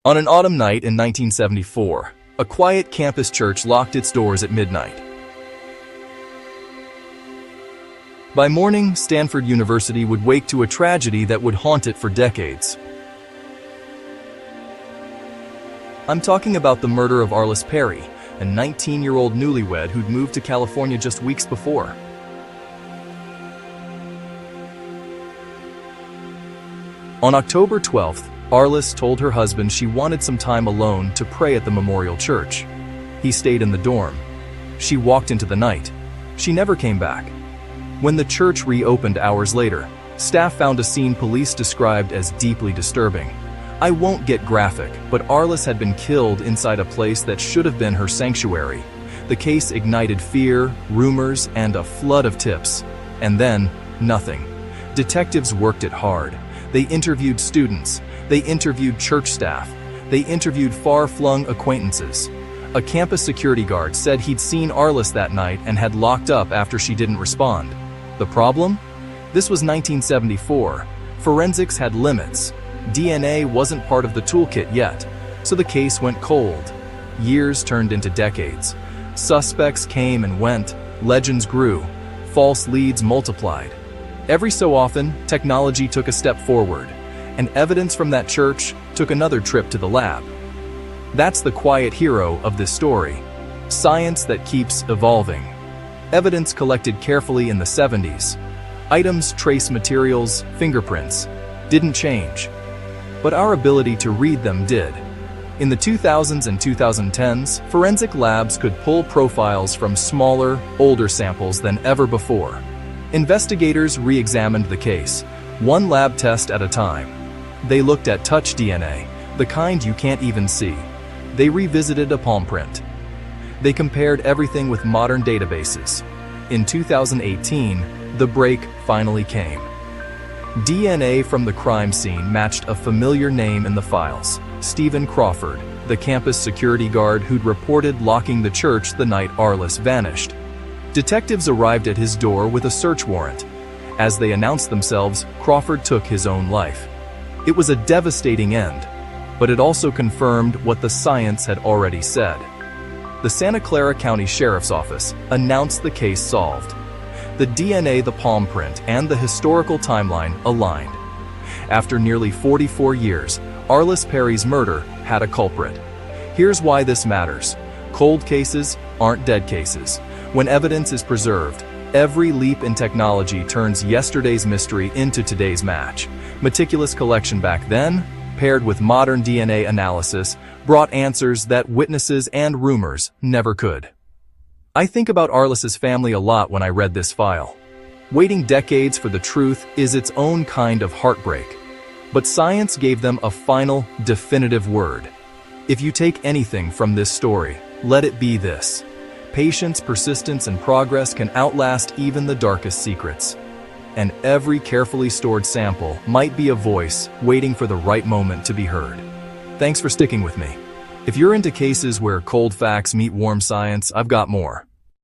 On an autumn night in 1974, a quiet campus church locked its doors at midnight. By morning, Stanford University would wake to a tragedy that would haunt it for decades. I'm talking about the murder of Arliss Perry, a 19-year-old newlywed who'd moved to California just weeks before. On October 12th, Arliss told her husband she wanted some time alone to pray at the memorial church. He stayed in the dorm. She walked into the night. She never came back. When the church reopened hours later, staff found a scene police described as deeply disturbing. I won't get graphic, but Arliss had been killed inside a place that should have been her sanctuary. The case ignited fear, rumors, and a flood of tips. And then, nothing. Detectives worked it hard. They interviewed students. They interviewed church staff. They interviewed far-flung acquaintances. A campus security guard said he'd seen Arliss that night and had locked up after she didn't respond. The problem? This was 1974. Forensics had limits. DNA wasn't part of the toolkit yet, so the case went cold. Years turned into decades. Suspects came and went. Legends grew. False leads multiplied. Every so often, technology took a step forward, and evidence from that church took another trip to the lab. That's the quiet hero of this story. Science that keeps evolving. Evidence collected carefully in the 70s. Items, trace materials, fingerprints didn't change, but our ability to read them did. In the 2000s and 2010s, forensic labs could pull profiles from smaller, older samples than ever before. Investigators re-examined the case, one lab test at a time. They looked at touch DNA, the kind you can't even see. They revisited a palm print. They compared everything with modern databases. In 2018, the break finally came. DNA from the crime scene matched a familiar name in the files: Stephen Crawford, the campus security guard who'd reported locking the church the night Arliss vanished. Detectives arrived at his door with a search warrant. As they announced themselves, Crawford took his own life. It was a devastating end, but it also confirmed what the science had already said. The Santa Clara County Sheriff's Office announced the case solved. The DNA, the palm print, and the historical timeline aligned. After nearly 44 years, Arliss Perry's murder had a culprit. Here's why this matters. Cold cases aren't dead cases. When evidence is preserved, every leap in technology turns yesterday's mystery into today's match. Meticulous collection back then, paired with modern DNA analysis, brought answers that witnesses and rumors never could. I think about Arliss's family a lot when I read this file. Waiting decades for the truth is its own kind of heartbreak. But science gave them a final, definitive word. If you take anything from this story, let it be this: patience, persistence, and progress can outlast even the darkest secrets. And every carefully stored sample might be a voice waiting for the right moment to be heard. Thanks for sticking with me. If you're into cases where cold facts meet warm science, I've got more.